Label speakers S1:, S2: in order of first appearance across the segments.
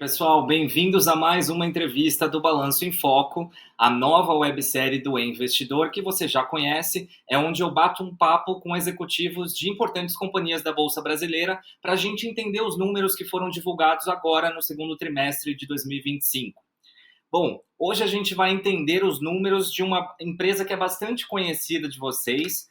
S1: Pessoal, bem-vindos a mais uma entrevista do Balanço em Foco, a nova websérie do E-Investidor que você já conhece, é onde eu bato um papo com executivos de importantes companhias da Bolsa Brasileira para a gente entender os números que foram divulgados agora no segundo trimestre de 2025. Bom, hoje a gente vai entender os números de uma empresa que é bastante conhecida de vocês,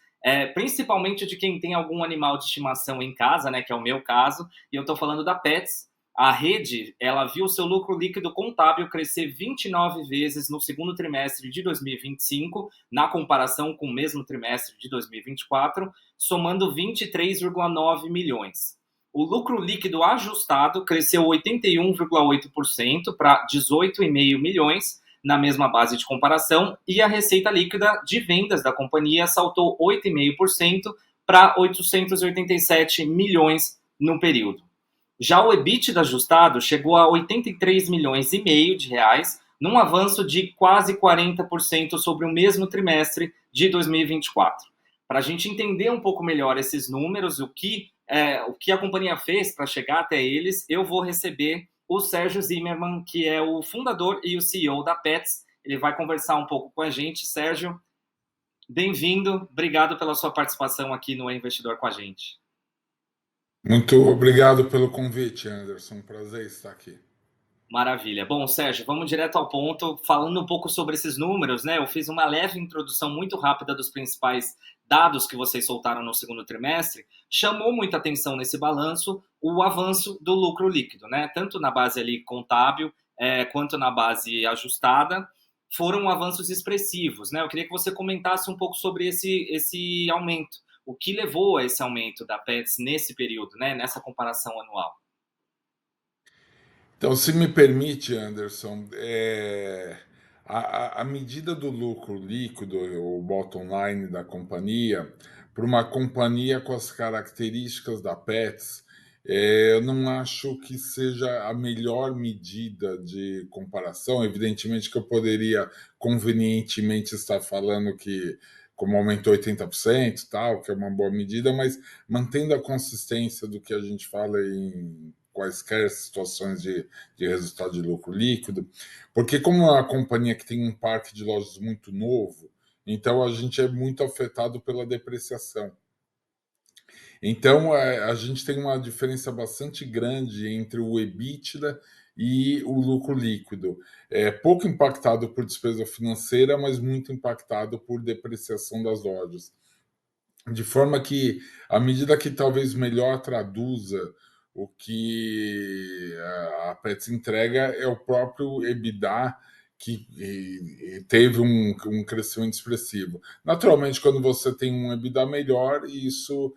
S1: principalmente de quem tem algum animal de estimação em casa, né, que é o meu caso, e eu estou falando da Petz. A rede, ela viu seu lucro líquido contábil crescer 29 vezes no segundo trimestre de 2025, na comparação com o mesmo trimestre de 2024, somando 23,9 milhões. O lucro líquido ajustado cresceu 81,8% para 18,5 milhões na mesma base de comparação, e a receita líquida de vendas da companhia saltou 8,5% para 887 milhões no período. Já o EBITDA ajustado chegou a 83 milhões e meio de reais, num avanço de quase 40% sobre o mesmo trimestre de 2024. Para a gente entender um pouco melhor esses números, o que a companhia fez para chegar até eles, eu vou receber o Sérgio Zimmermann, que é o fundador e o CEO da Petz. Ele vai conversar um pouco com a gente. Sérgio, bem-vindo. Obrigado pela sua participação aqui no Investidor com a gente.
S2: Muito obrigado pelo convite, Anderson. Prazer estar aqui.
S1: Maravilha. Bom, Sérgio, vamos direto ao ponto, falando um pouco sobre esses números, né? Eu fiz uma leve introdução muito rápida dos principais dados que vocês soltaram no segundo trimestre. Chamou muita atenção nesse balanço o avanço do lucro líquido, né? Tanto na base ali contábil, quanto na base ajustada, foram avanços expressivos, né? Eu queria que você comentasse um pouco sobre esse aumento. O que levou a esse aumento da Petz nesse período, né? Nessa comparação anual?
S2: Então, se me permite, Anderson, a medida do lucro líquido, o bottom line da companhia, para uma companhia com as características da Pets, eu não acho que seja a melhor medida de comparação. Evidentemente que eu poderia convenientemente estar falando que, como aumentou 80%, tal, que é uma boa medida, mas mantendo a consistência do que a gente fala em quaisquer situações de resultado de lucro líquido, porque como é uma companhia que tem um parque de lojas muito novo, então a gente é muito afetado pela depreciação. Então a gente tem uma diferença bastante grande entre o EBITDA e o lucro líquido. É pouco impactado por despesa financeira, mas muito impactado por depreciação das lojas. De forma que, à medida que talvez melhor traduza o que a Pets entrega, é o próprio EBITDA que teve um crescimento expressivo. Naturalmente, quando você tem um EBITDA melhor, isso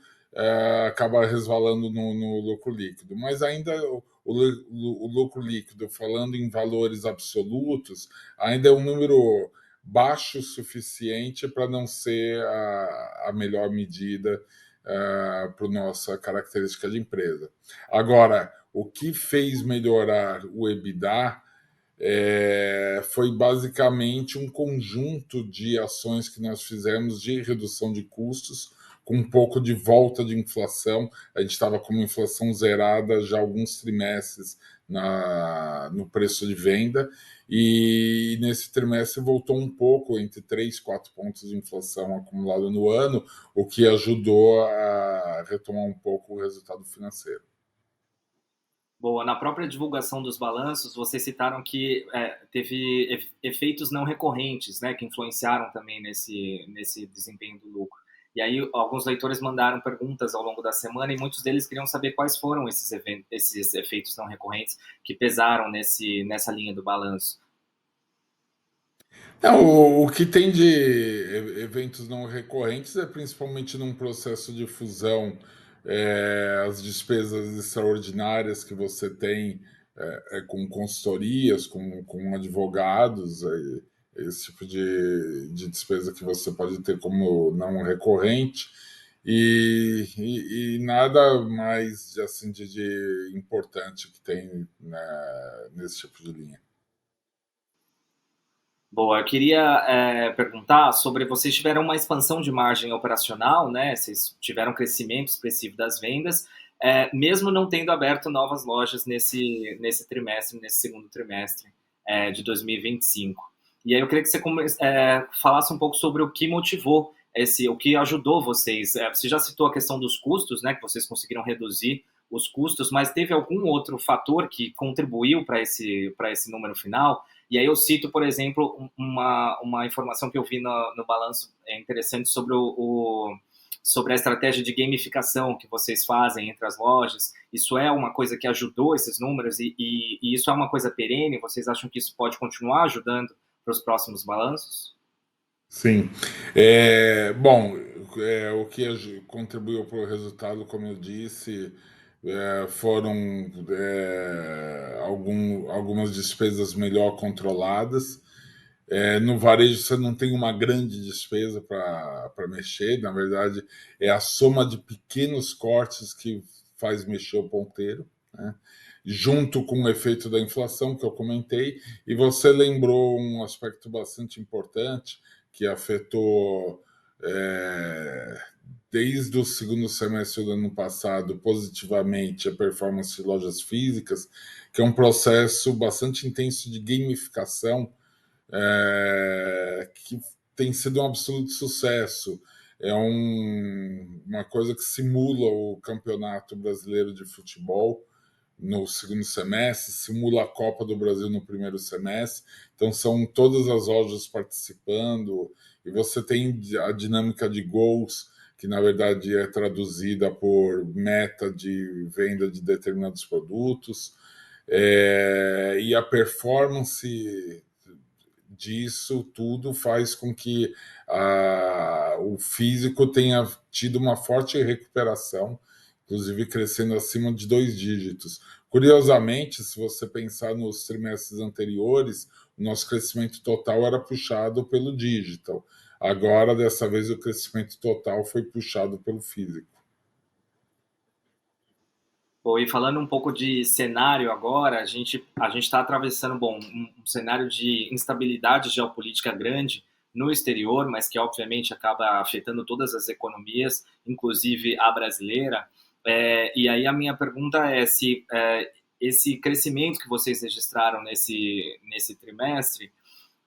S2: acaba resvalando no lucro líquido. Mas ainda o lucro líquido, falando em valores absolutos, ainda é um número baixo o suficiente para não ser a melhor medida para a nossa característica de empresa. Agora, o que fez melhorar o EBITDA foi basicamente um conjunto de ações que nós fizemos de redução de custos, com um pouco de volta de inflação. A gente estava com uma inflação zerada já há alguns trimestres no preço de venda, e nesse trimestre voltou um pouco, entre 3 e 4 pontos de inflação acumulado no ano, o que ajudou a retomar um pouco o resultado financeiro.
S1: Boa, na própria divulgação dos balanços, vocês citaram que teve efeitos não recorrentes, né, que influenciaram também nesse desempenho do lucro. E aí, alguns leitores mandaram perguntas ao longo da semana e muitos deles queriam saber quais foram esses efeitos não recorrentes que pesaram nessa linha do balanço.
S2: Não, o que tem de eventos não recorrentes é principalmente num processo de fusão, as despesas extraordinárias que você tem com consultorias, com advogados, esse tipo de despesa que você pode ter como não recorrente, e nada mais assim, de importante que tem, né, nesse tipo de linha.
S1: Boa, eu queria perguntar sobre, vocês tiveram uma expansão de margem operacional, né? Vocês tiveram um crescimento expressivo das vendas, mesmo não tendo aberto novas lojas nesse trimestre, nesse segundo trimestre de 2025. E aí eu queria que você falasse um pouco sobre o que motivou o que ajudou vocês. Você já citou a questão dos custos, né, que vocês conseguiram reduzir os custos, mas teve algum outro fator que contribuiu para esse número final? E aí eu cito, por exemplo, uma informação que eu vi no balanço interessante sobre a estratégia de gamificação que vocês fazem entre as lojas. Isso é uma coisa que ajudou esses números e isso é uma coisa perene? Vocês acham que isso pode continuar ajudando para os próximos balanços?
S2: Sim. Bom, o que contribuiu para o resultado, como eu disse, foram algumas despesas melhor controladas. No varejo você não tem uma grande despesa para mexer, na verdade é a soma de pequenos cortes que faz mexer o ponteiro, né? Junto com o efeito da inflação que eu comentei, e você lembrou um aspecto bastante importante que afetou desde o segundo semestre do ano passado positivamente a performance de lojas físicas, que é um processo bastante intenso de gamificação que tem sido um absoluto sucesso. Uma coisa que simula o Campeonato Brasileiro de Futebol no segundo semestre, simula a Copa do Brasil no primeiro semestre. Então, são todas as lojas participando, e você tem a dinâmica de gols, que na verdade é traduzida por meta de venda de determinados produtos, e a performance disso tudo faz com que o físico tenha tido uma forte recuperação, inclusive crescendo acima de 2 dígitos. Curiosamente, se você pensar nos trimestres anteriores, o nosso crescimento total era puxado pelo digital. Agora, dessa vez, o crescimento total foi puxado pelo físico.
S1: Bom, e falando um pouco de cenário agora, a gente está atravessando, bom, um cenário de instabilidade geopolítica grande no exterior, mas que obviamente acaba afetando todas as economias, inclusive a brasileira. E aí a minha pergunta é se esse crescimento que vocês registraram nesse trimestre,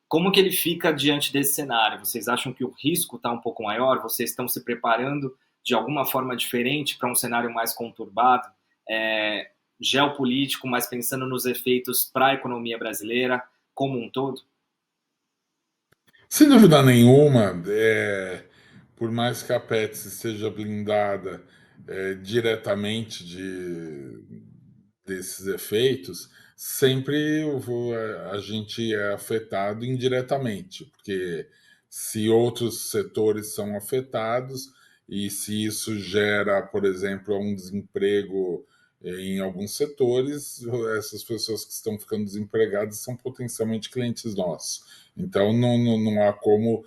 S1: como que ele fica diante desse cenário? Vocês acham que o risco está um pouco maior? Vocês estão se preparando de alguma forma diferente para um cenário mais conturbado, é, geopolítico, mas pensando nos efeitos para a economia brasileira como um todo?
S2: Sem dúvida nenhuma, por mais que a Pets seja blindada diretamente desses efeitos, sempre a gente é afetado indiretamente, porque se outros setores são afetados e se isso gera, por exemplo, um desemprego em alguns setores, essas pessoas que estão ficando desempregadas são potencialmente clientes nossos. Então, não há como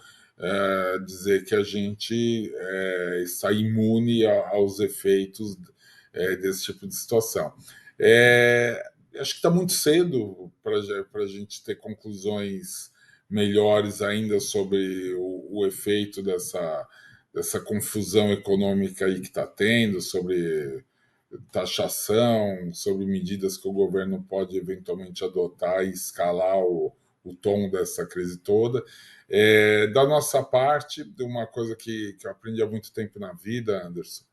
S2: dizer que a gente está imune aos efeitos desse tipo de situação. É, Acho que está muito cedo para a gente ter conclusões melhores ainda sobre o efeito dessa confusão econômica aí que está tendo, sobre taxação, sobre medidas que o governo pode eventualmente adotar e escalar o tom dessa crise toda. Da nossa parte, uma coisa que eu aprendi há muito tempo na vida, Anderson,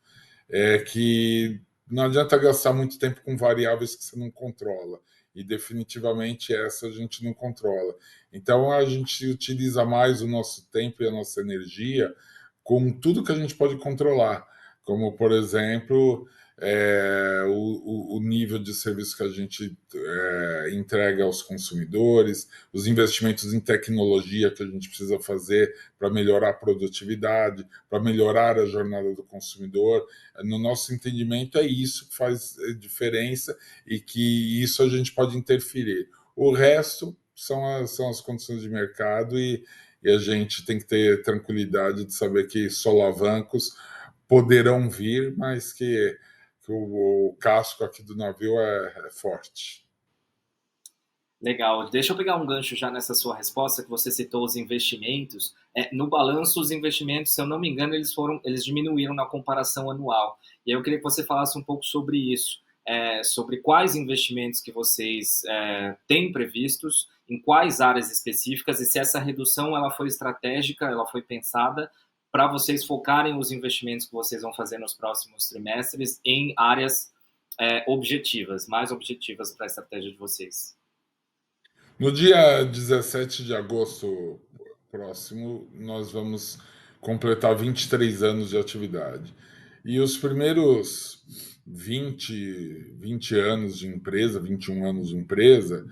S2: é que não adianta gastar muito tempo com variáveis que você não controla. E definitivamente essa a gente não controla. Então a gente utiliza mais o nosso tempo e a nossa energia com tudo que a gente pode controlar, como por exemplo o nível de serviço que a gente entrega aos consumidores, os investimentos em tecnologia que a gente precisa fazer para melhorar a produtividade, para melhorar a jornada do consumidor. No nosso entendimento, é isso que faz diferença e que isso a gente pode interferir. O resto são as condições de mercado e a gente tem que ter tranquilidade de saber que solavancos poderão vir, mas que o casco aqui do navio é forte.
S1: Legal. Deixa eu pegar um gancho já nessa sua resposta, que você citou os investimentos. No balanço, os investimentos, se eu não me engano, eles diminuíram na comparação anual. E aí eu queria que você falasse um pouco sobre isso, sobre quais investimentos que vocês têm previstos, em quais áreas específicas, e se essa redução ela foi estratégica, ela foi pensada para vocês focarem os investimentos que vocês vão fazer nos próximos trimestres em áreas objetivas, mais objetivas para a estratégia de vocês.
S2: No dia 17 de agosto próximo, nós vamos completar 23 anos de atividade. E os primeiros 20 anos de empresa, 21 anos de empresa,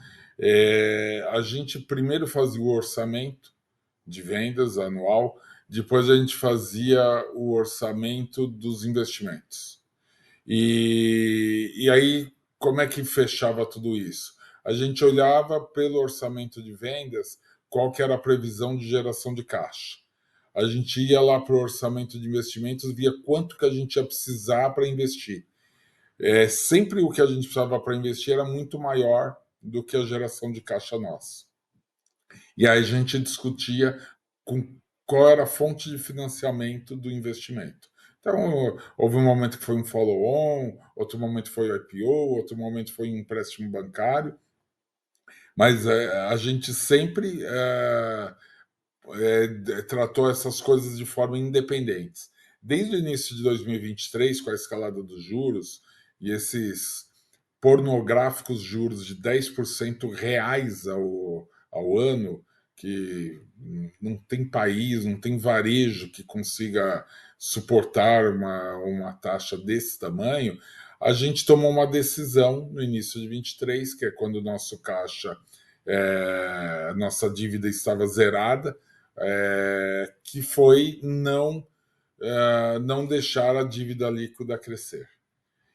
S2: a gente primeiro fazia o orçamento de vendas anual, depois a gente fazia o orçamento dos investimentos. E aí, como é que fechava tudo isso? A gente olhava pelo orçamento de vendas qual que era a previsão de geração de caixa. A gente ia lá para o orçamento de investimentos, via quanto que a gente ia precisar para investir. Sempre o que a gente precisava para investir era muito maior do que a geração de caixa nossa. E aí a gente discutia com qual era a fonte de financiamento do investimento. Então, houve um momento que foi um follow-on, outro momento foi o IPO, outro momento foi um empréstimo bancário, mas a gente sempre tratou essas coisas de forma independente. Desde o início de 2023, com a escalada dos juros e esses pornográficos juros de 10% reais ao ano, que não tem país, não tem varejo que consiga suportar uma taxa desse tamanho, a gente tomou uma decisão no início de 23, que é quando o nosso caixa, a nossa dívida estava zerada, que foi não deixar a dívida líquida crescer.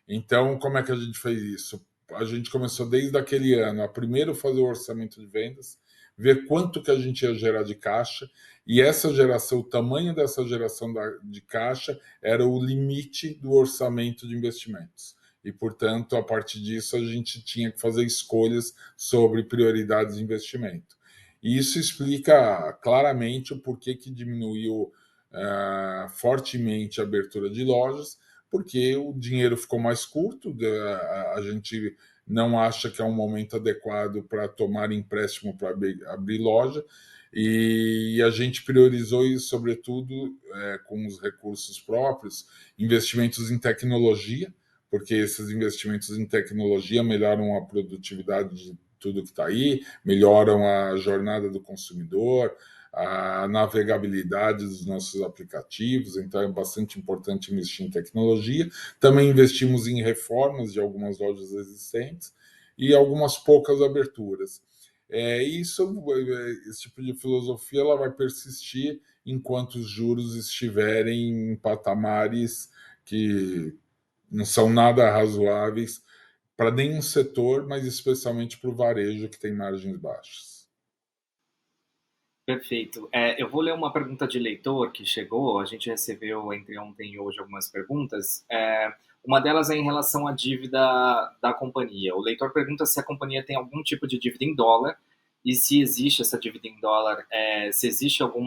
S2: Então, como é que a gente fez isso? A gente começou desde aquele ano a primeiro fazer o orçamento de vendas, ver quanto que a gente ia gerar de caixa, e essa geração, o tamanho dessa geração de caixa era o limite do orçamento de investimentos. E, portanto, a partir disso, a gente tinha que fazer escolhas sobre prioridades de investimento. E isso explica claramente o porquê que diminuiu fortemente a abertura de lojas, porque o dinheiro ficou mais curto, a gente não acha que é um momento adequado para tomar empréstimo para abrir loja, e a gente priorizou isso, sobretudo, com os recursos próprios, investimentos em tecnologia, porque esses investimentos em tecnologia melhoram a produtividade de tudo que está aí, melhoram a jornada do consumidor, a navegabilidade dos nossos aplicativos, então é bastante importante investir em tecnologia. Também investimos em reformas de algumas lojas existentes e algumas poucas aberturas. Esse tipo de filosofia ela vai persistir enquanto os juros estiverem em patamares que não são nada razoáveis para nenhum setor, mas especialmente para o varejo que tem margens baixas.
S1: Perfeito. Eu vou ler uma pergunta de leitor que chegou. A gente recebeu entre ontem e hoje algumas perguntas. Uma delas é em relação à dívida da companhia. O leitor pergunta se a companhia tem algum tipo de dívida em dólar e se existe essa dívida em dólar, se existe algum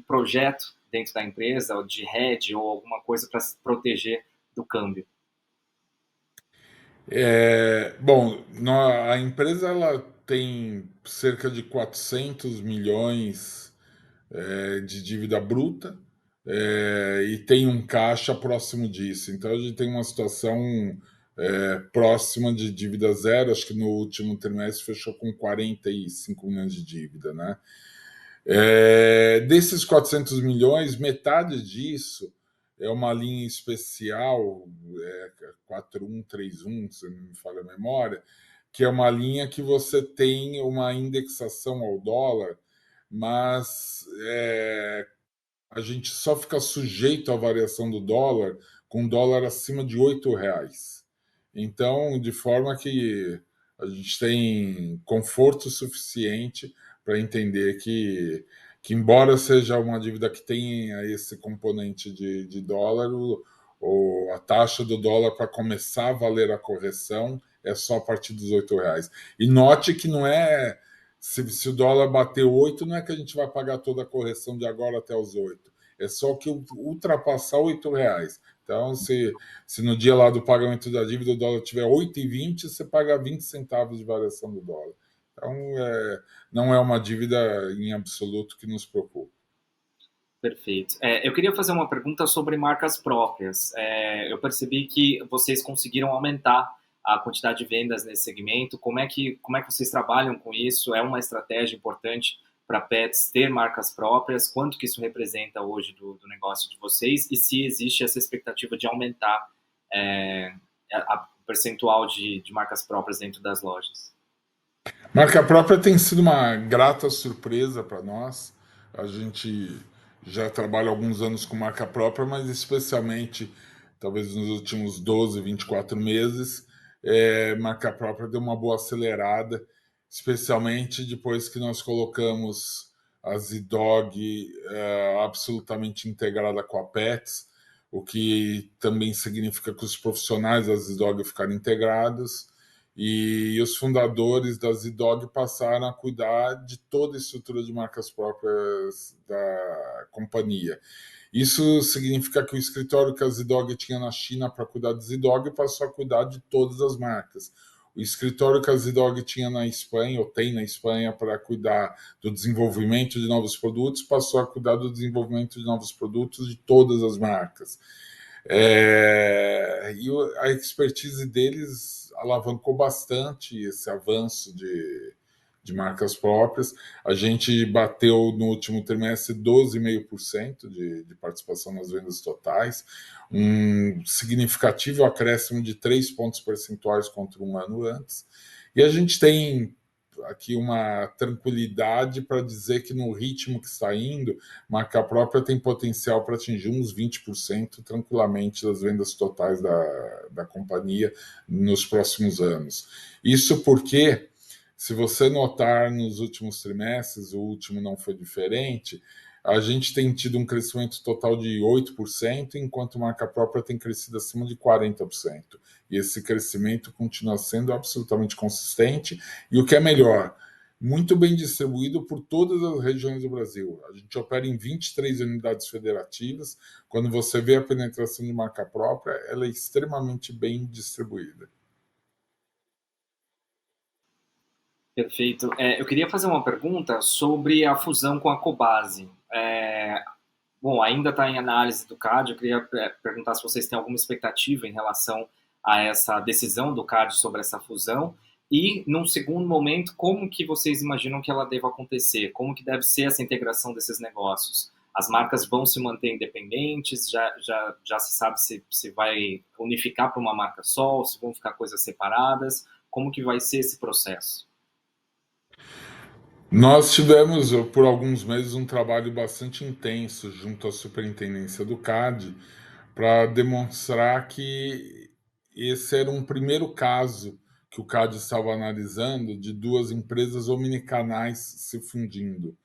S1: projeto dentro da empresa, de hedge ou alguma coisa para se proteger do câmbio.
S2: Bom, a empresa ela tem cerca de 400 milhões de dívida bruta, e tem um caixa próximo disso. Então a gente tem uma situação próxima de dívida zero. Acho que no último trimestre fechou com 45 milhões de dívida, né? Desses 400 milhões, metade disso é uma linha especial, 4131, se não me falha a memória, que é uma linha que você tem uma indexação ao dólar, mas a gente só fica sujeito à variação do dólar com dólar acima de R$ 8. Então, de forma que a gente tem conforto suficiente para entender que, embora seja uma dívida que tenha esse componente de dólar, a taxa do dólar para começar a valer a correção é só a partir dos R$ 8. E note que não é... Se o dólar bater 8, não é que a gente vai pagar toda a correção de agora até os 8. É só que ultrapassar R$ 8. Então, se no dia lá do pagamento da dívida o dólar tiver 8,20, você paga 20 centavos de variação do dólar. Então, não é uma dívida em absoluto que nos preocupa.
S1: Perfeito. Eu queria fazer uma pergunta sobre marcas próprias. Eu percebi que vocês conseguiram aumentar a quantidade de vendas nesse segmento. Como é que vocês trabalham com isso? É uma estratégia importante para pets ter marcas próprias? Quanto que isso representa hoje do negócio de vocês? E se existe essa expectativa de aumentar é, o percentual de marcas próprias dentro das lojas?
S2: Marca própria tem sido uma grata surpresa para nós. A gente já trabalha há alguns anos com marca própria, mas especialmente, talvez nos últimos 12, 24 meses, marca própria deu uma boa acelerada, especialmente depois que nós colocamos a Z-Dog absolutamente integrada com a Pets, o que também significa que os profissionais da Z-Dog ficaram integrados e os fundadores da Z-Dog passaram a cuidar de toda a estrutura de marcas próprias da companhia. Isso significa que o escritório que a Z-Dog tinha na China para cuidar de Z-Dog passou a cuidar de todas as marcas. O escritório que a Z-Dog tinha na Espanha, ou tem na Espanha, para cuidar do desenvolvimento de novos produtos, passou a cuidar do desenvolvimento de novos produtos de todas as marcas. E a expertise deles alavancou bastante esse avanço de marcas próprias. A gente bateu no último trimestre 12,5% de participação nas vendas totais, um significativo acréscimo de 3 pontos percentuais contra um ano antes. E a gente tem aqui uma tranquilidade para dizer que no ritmo que está indo, marca própria tem potencial para atingir uns 20% tranquilamente das vendas totais da companhia nos próximos anos. Isso porque, se você notar nos últimos trimestres, o último não foi diferente, a gente tem tido um crescimento total de 8%, enquanto marca própria tem crescido acima de 40%. E esse crescimento continua sendo absolutamente consistente. E o que é melhor, muito bem distribuído por todas as regiões do Brasil. A gente opera em 23 unidades federativas. Quando você vê a penetração de marca própria, ela é extremamente bem distribuída.
S1: Perfeito. Eu queria fazer uma pergunta sobre a fusão com a Cobasi. Bom, ainda está em análise do CAD. Eu queria perguntar se vocês têm alguma expectativa em relação a essa decisão do CAD sobre essa fusão. E, num segundo momento, como que vocês imaginam que ela deva acontecer? Como que deve ser essa integração desses negócios? As marcas vão se manter independentes? Já se sabe se vai unificar para uma marca só, ou se vão ficar coisas separadas? Como que vai ser esse processo?
S2: Nós tivemos, por alguns meses, um trabalho bastante intenso junto à superintendência do CAD para demonstrar que esse era um primeiro caso que o CAD estava analisando de duas empresas omnicanais se fundindo.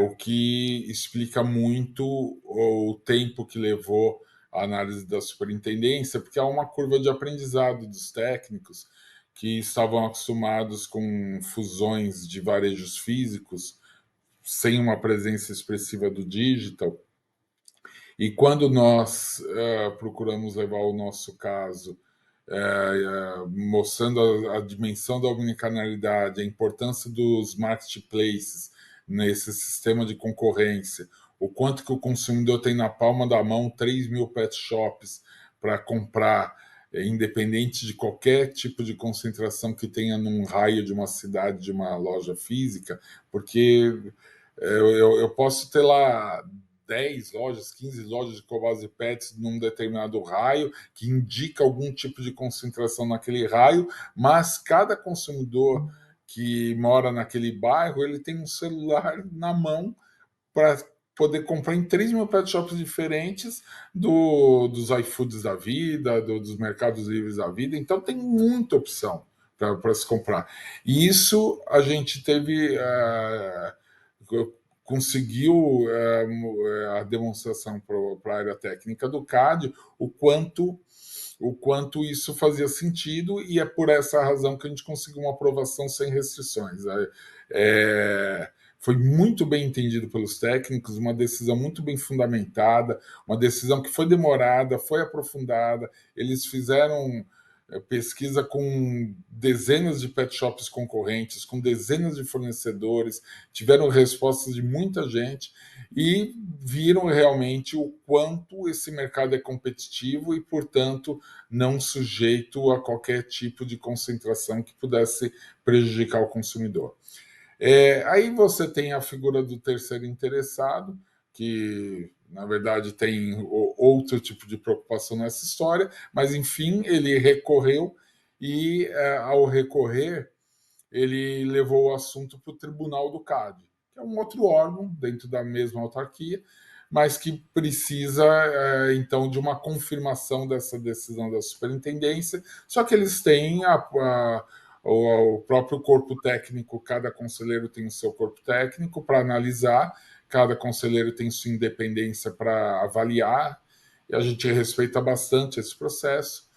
S2: O que explica muito o tempo que levou a análise da superintendência, porque há uma curva de aprendizado dos técnicos que estavam acostumados com fusões de varejos físicos sem uma presença expressiva do digital. E quando nós procuramos levar o nosso caso mostrando a dimensão da omnicanalidade, a importância dos marketplaces nesse sistema de concorrência, o quanto que o consumidor tem na palma da mão 3 mil pet shops para comprar, independente de qualquer tipo de concentração que tenha num raio de uma cidade, de uma loja física, porque eu posso ter lá 10 lojas, 15 lojas de Cobasi Pets num determinado raio, que indica algum tipo de concentração naquele raio, mas cada consumidor que mora naquele bairro, ele tem um celular na mão para poder comprar em 3 mil pet shops diferentes dos iFoods da vida, dos mercados livres da vida, então tem muita opção para se comprar. E isso a gente teve conseguiu a demonstração para a área técnica do CAD o quanto o quanto isso fazia sentido, e é por essa razão que a gente conseguiu uma aprovação sem restrições. Foi muito bem entendido pelos técnicos, uma decisão muito bem fundamentada, uma decisão que foi demorada, foi aprofundada. Eles fizeram pesquisa com dezenas de pet shops concorrentes, com dezenas de fornecedores, tiveram respostas de muita gente e viram realmente o quanto esse mercado é competitivo e, portanto, não sujeito a qualquer tipo de concentração que pudesse prejudicar o consumidor. Aí você tem a figura do terceiro interessado, que na verdade tem outro tipo de preocupação nessa história, mas enfim, ele recorreu e, ao recorrer, ele levou o assunto para o Tribunal do CAD, que é um outro órgão dentro da mesma autarquia, mas que precisa, então, de uma confirmação dessa decisão da superintendência. Só que eles têm o próprio corpo técnico, cada conselheiro tem o seu corpo técnico para analisar, cada conselheiro tem sua independência para avaliar, e a gente respeita bastante esse processo.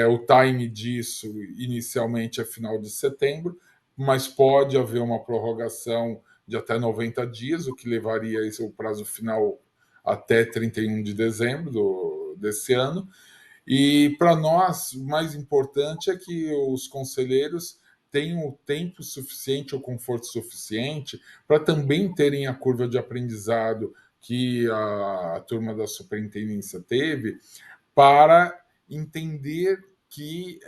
S2: O time disso inicialmente é final de setembro, mas pode haver uma prorrogação de até 90 dias, o que levaria o prazo final até 31 de dezembro desse ano. E para nós, o mais importante é que os conselheiros tenham o tempo suficiente, o conforto suficiente, para também terem a curva de aprendizado que a turma da superintendência teve, para entender que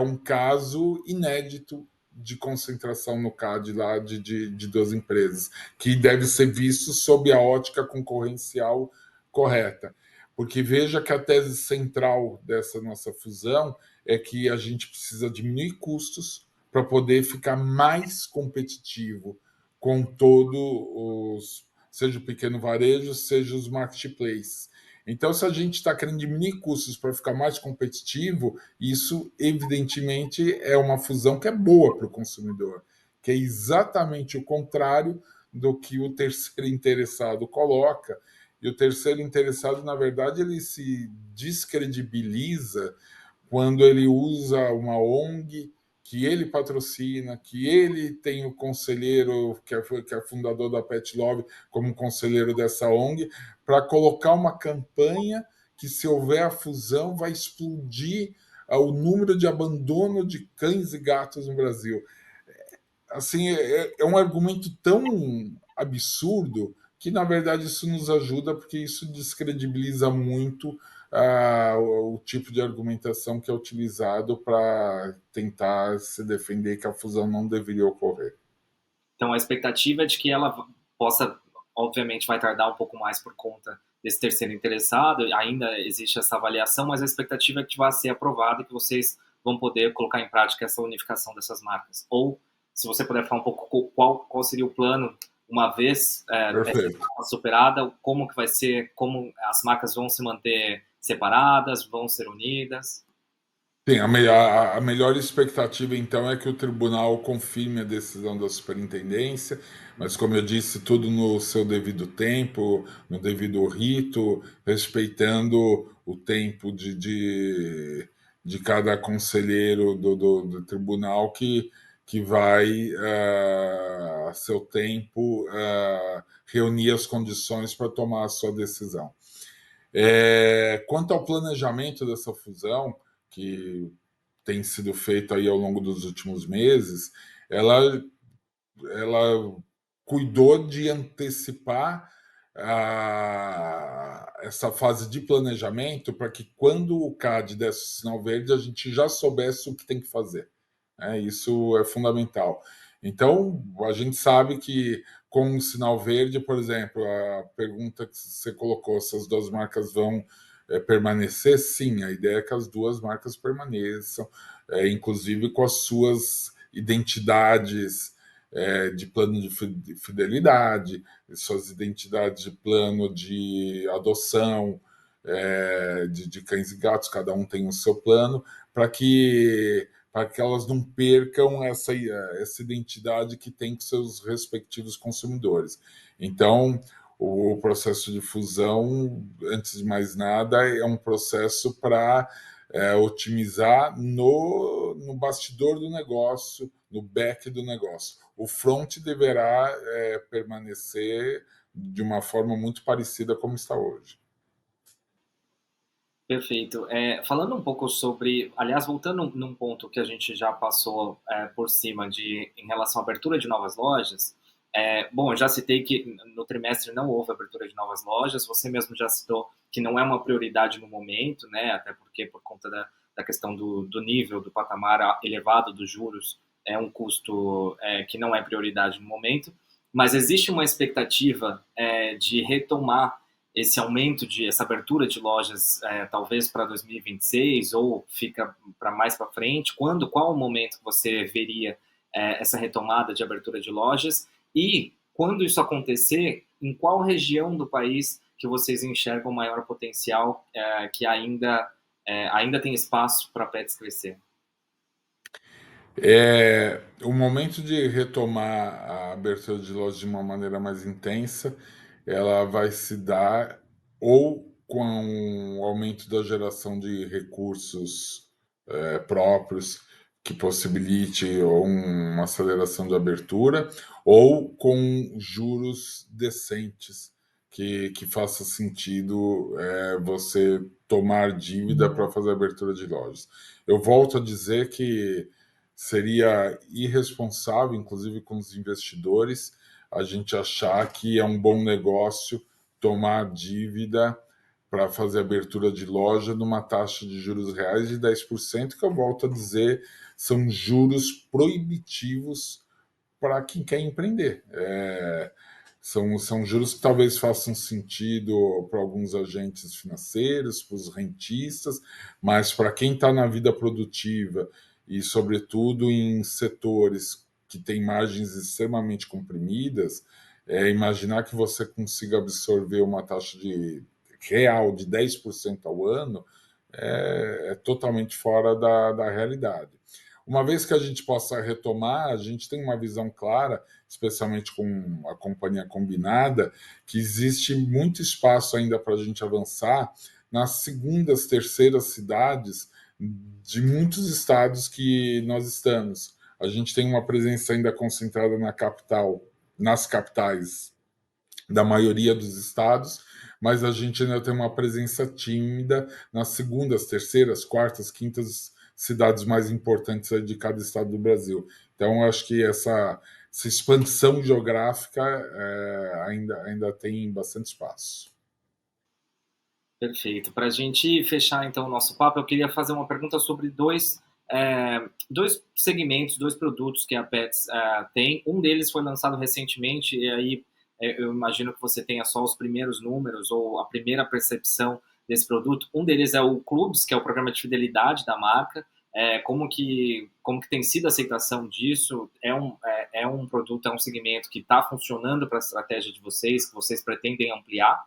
S2: um caso inédito de concentração no CAD lá de duas empresas, que deve ser visto sob a ótica concorrencial correta. Porque veja que a tese central dessa nossa fusão é que a gente precisa diminuir custos para poder ficar mais competitivo com todos os, seja o pequeno varejo, seja os marketplaces. Então, se a gente está querendo diminuir custos para ficar mais competitivo, isso, evidentemente, é uma fusão que é boa para o consumidor, que é exatamente o contrário do que o terceiro interessado coloca. E o terceiro interessado, na verdade, ele se descredibiliza quando ele usa uma ONG que ele patrocina, que ele tem o conselheiro, que é fundador da Pet Love, como conselheiro dessa ONG, para colocar uma campanha que, se houver a fusão, vai explodir o número de abandono de cães e gatos no Brasil. Assim, é um argumento tão absurdo que, na verdade, isso nos ajuda, porque isso descredibiliza muito o tipo de argumentação que é utilizado para tentar se defender que a fusão não deveria ocorrer.
S1: Então, a expectativa é de que ela possa, obviamente, vai tardar um pouco mais por conta desse terceiro interessado, ainda existe essa avaliação, mas a expectativa é que vai ser aprovada e que vocês vão poder colocar em prática essa unificação dessas marcas. Ou, se você puder falar um pouco qual seria o plano, uma vez essa etapa superada, como que vai ser, como as marcas vão se manter separadas, vão ser unidas?
S2: Sim, a melhor expectativa, então, é que o tribunal confirme a decisão da superintendência, mas, como eu disse, tudo no seu devido tempo, no devido rito, respeitando o tempo de cada conselheiro do tribunal que vai, a seu tempo, reunir as condições para tomar a sua decisão. Quanto ao planejamento dessa fusão, que tem sido feito aí ao longo dos últimos meses, ela cuidou de antecipar essa fase de planejamento para que, quando o CAD desse o sinal verde, a gente já soubesse o que tem que fazer. Isso é fundamental. Então, a gente sabe que, com um sinal verde, por exemplo, a pergunta que você colocou, se as duas marcas vão permanecer, sim, a ideia é que as duas marcas permaneçam, inclusive com as suas identidades de plano de fidelidade, suas identidades de plano de adoção, de cães e gatos, cada um tem o seu plano, para que elas não percam essa identidade que tem com seus respectivos consumidores. Então, o processo de fusão, antes de mais nada, é um processo para otimizar no bastidor do negócio, no back do negócio. O front deverá permanecer de uma forma muito parecida como está hoje.
S1: Perfeito. Falando um pouco sobre, aliás, voltando num ponto que a gente já passou por cima em relação à abertura de novas lojas, bom, eu já citei que no trimestre não houve abertura de novas lojas, você mesmo já citou que não é uma prioridade no momento, né, até porque por conta da questão do nível, do patamar elevado dos juros, é um custo que não é prioridade no momento, mas existe uma expectativa de retomar esse aumento essa abertura de lojas, talvez para 2026 ou fica para mais para frente? Qual o momento que você veria essa retomada de abertura de lojas? E quando isso acontecer, em qual região do país que vocês enxergam maior potencial, que ainda tem espaço para Pets crescer?
S2: O momento de retomar a abertura de lojas de uma maneira mais intensa, ela vai se dar ou com o aumento da geração de recursos próprios que possibilite uma aceleração de abertura, ou com juros decentes que faça sentido você tomar dívida para fazer a abertura de lojas. Eu volto a dizer que seria irresponsável, inclusive com os investidores, a gente achar que é um bom negócio tomar dívida para fazer abertura de loja numa taxa de juros reais de 10%, que eu volto a dizer, são juros proibitivos para quem quer empreender. São juros que talvez façam sentido para alguns agentes financeiros, para os rentistas, mas para quem está na vida produtiva e, sobretudo, em setores que têm margens extremamente comprimidas, imaginar que você consiga absorver uma taxa real de 10% ao ano é totalmente fora da realidade. Uma vez que a gente possa retomar, a gente tem uma visão clara, especialmente com a companhia combinada, que existe muito espaço ainda para a gente avançar nas segundas, terceiras cidades de muitos estados que nós estamos. A gente tem uma presença ainda concentrada nas capitais da maioria dos estados, mas a gente ainda tem uma presença tímida nas segundas, terceiras, quartas, quintas cidades mais importantes de cada estado do Brasil. Então, acho que essa expansão geográfica ainda tem bastante espaço.
S1: Perfeito. Para a gente fechar, então, o nosso papo, eu queria fazer uma pergunta sobre dois segmentos, dois produtos que a Pets tem. Um deles foi lançado recentemente, e aí eu imagino que você tenha só os primeiros números ou a primeira percepção desse produto. Um deles é o Clubes, que é o programa de fidelidade da marca. Como que tem sido a aceitação disso? É um produto, é um segmento que está funcionando para a estratégia de vocês, que vocês pretendem ampliar?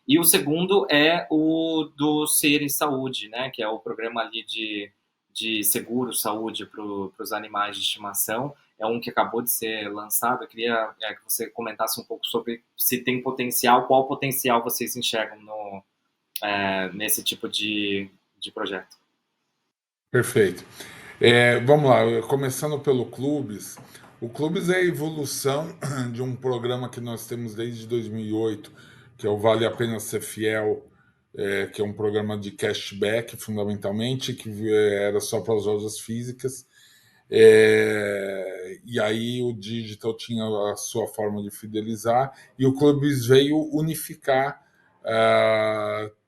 S1: E o segundo é o do Ser e Saúde, né, que é o programa ali de seguro saúde para os animais de estimação. É um que acabou de ser lançado. Eu queria que você comentasse um pouco sobre se tem potencial, qual potencial vocês enxergam nesse tipo de projeto.
S2: Perfeito. Vamos lá, começando pelo Clubes. O Clubes é a evolução de um programa que nós temos desde 2008, que é o Vale a Pena Ser Fiel, que é um programa de cashback, fundamentalmente, que era só para as lojas físicas. E aí o digital tinha a sua forma de fidelizar, e o Clubes veio unificar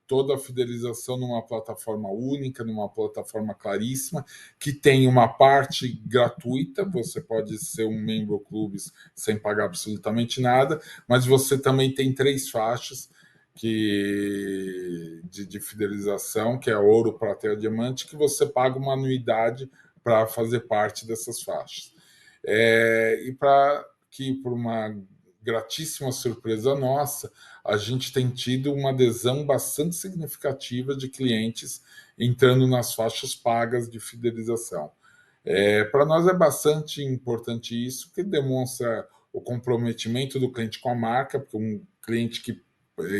S2: toda a fidelização numa plataforma única, numa plataforma claríssima, que tem uma parte gratuita, você pode ser um membro Clubes sem pagar absolutamente nada, mas você também tem 3 faixas de fidelização, que é ouro, prata e diamante, que você paga uma anuidade para fazer parte dessas faixas. E por uma gratíssima surpresa nossa, a gente tem tido uma adesão bastante significativa de clientes entrando nas faixas pagas de fidelização. Para nós é bastante importante isso, que demonstra o comprometimento do cliente com a marca, porque um cliente que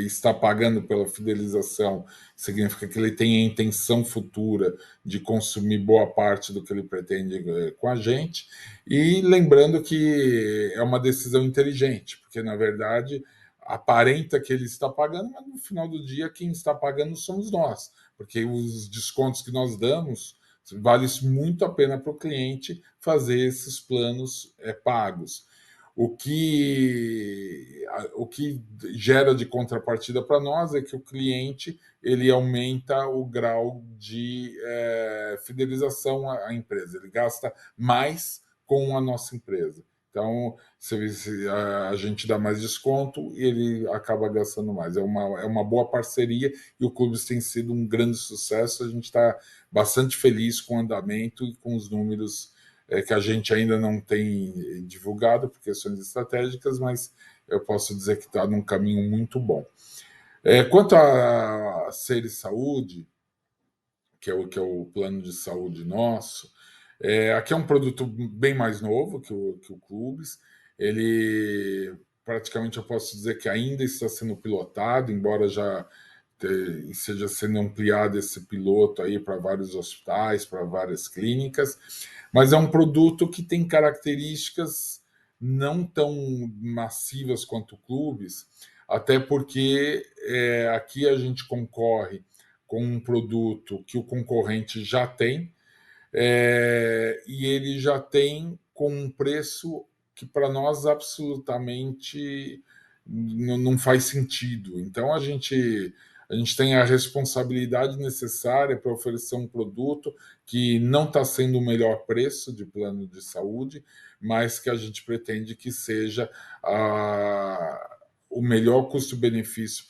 S2: está pagando pela fidelização, significa que ele tem a intenção futura de consumir boa parte do que ele pretende com a gente. E lembrando que é uma decisão inteligente, porque na verdade aparenta que ele está pagando, mas no final do dia quem está pagando somos nós, porque os descontos que nós damos vale muito a pena para o cliente fazer esses planos pagos. O que gera de contrapartida para nós é que o cliente ele aumenta o grau de fidelização à empresa, ele gasta mais com a nossa empresa. Então, se a gente dá mais desconto, ele acaba gastando mais. É uma boa parceria e o Clubes tem sido um grande sucesso. A gente está bastante feliz com o andamento e com os números que a gente ainda não tem divulgado por questões estratégicas, mas eu posso dizer que está num caminho muito bom. Quanto a Seres Saúde, que é o plano de saúde nosso, aqui é um produto bem mais novo que o Clubes. Ele praticamente eu posso dizer que ainda está sendo pilotado, embora já seja sendo ampliado esse piloto aí para vários hospitais, para várias clínicas, mas é um produto que tem características não tão massivas quanto Clubes, até porque aqui a gente concorre com um produto que o concorrente já tem, e ele já tem com um preço que para nós absolutamente não faz sentido. Então a gente tem a responsabilidade necessária para oferecer um produto que não está sendo o melhor preço de plano de saúde, mas que a gente pretende que seja o melhor custo-benefício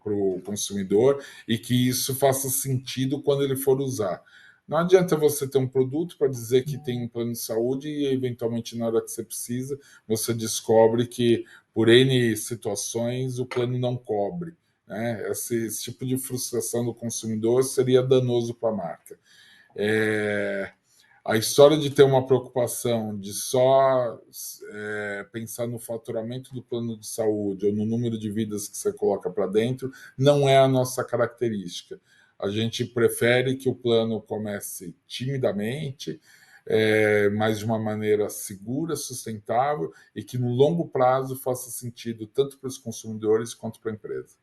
S2: para o consumidor e que isso faça sentido quando ele for usar. Não adianta você ter um produto para dizer que tem um plano de saúde e, eventualmente, na hora que você precisa, você descobre que, por N situações, o plano não cobre. Né? Esse tipo de frustração do consumidor seria danoso para a marca. A história de ter uma preocupação de só pensar no faturamento do plano de saúde ou no número de vidas que você coloca para dentro não é a nossa característica. A gente prefere que o plano comece timidamente, mas de uma maneira segura, sustentável e que no longo prazo faça sentido tanto para os consumidores quanto para a empresa.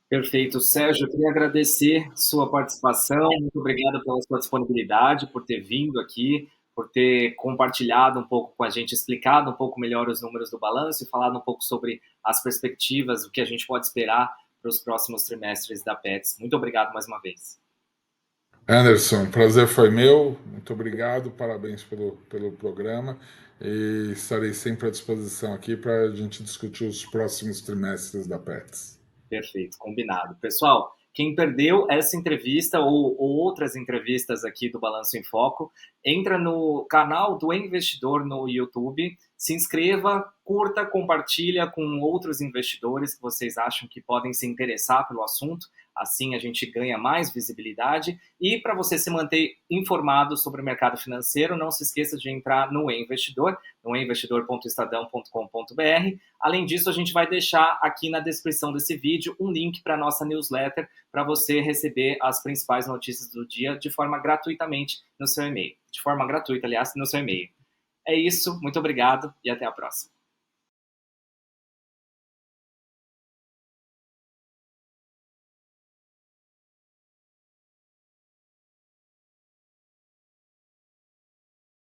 S1: Perfeito, Sérgio. Eu queria agradecer sua participação. Muito obrigado pela sua disponibilidade, por ter vindo aqui, por ter compartilhado um pouco com a gente, explicado um pouco melhor os números do balanço e falado um pouco sobre as perspectivas, o que a gente pode esperar para os próximos trimestres da Petz. Muito obrigado mais uma vez.
S2: Anderson, o prazer foi meu. Muito obrigado, parabéns pelo programa. E estarei sempre à disposição aqui para a gente discutir os próximos trimestres da Petz.
S1: Perfeito, combinado. Pessoal, quem perdeu essa entrevista ou outras entrevistas aqui do Balanço em Foco, entra no canal do Investidor no YouTube, se inscreva, curta, compartilha com outros investidores que vocês acham que podem se interessar pelo assunto. Assim a gente ganha mais visibilidade. E para você se manter informado sobre o mercado financeiro, não se esqueça de entrar no E-Investidor, no investidor.estadão.com.br. Além disso, a gente vai deixar aqui na descrição desse vídeo um link para a nossa newsletter para você receber as principais notícias do dia de forma gratuitamente no seu e-mail. De forma gratuita, aliás, no seu e-mail. É isso, muito obrigado e até a próxima.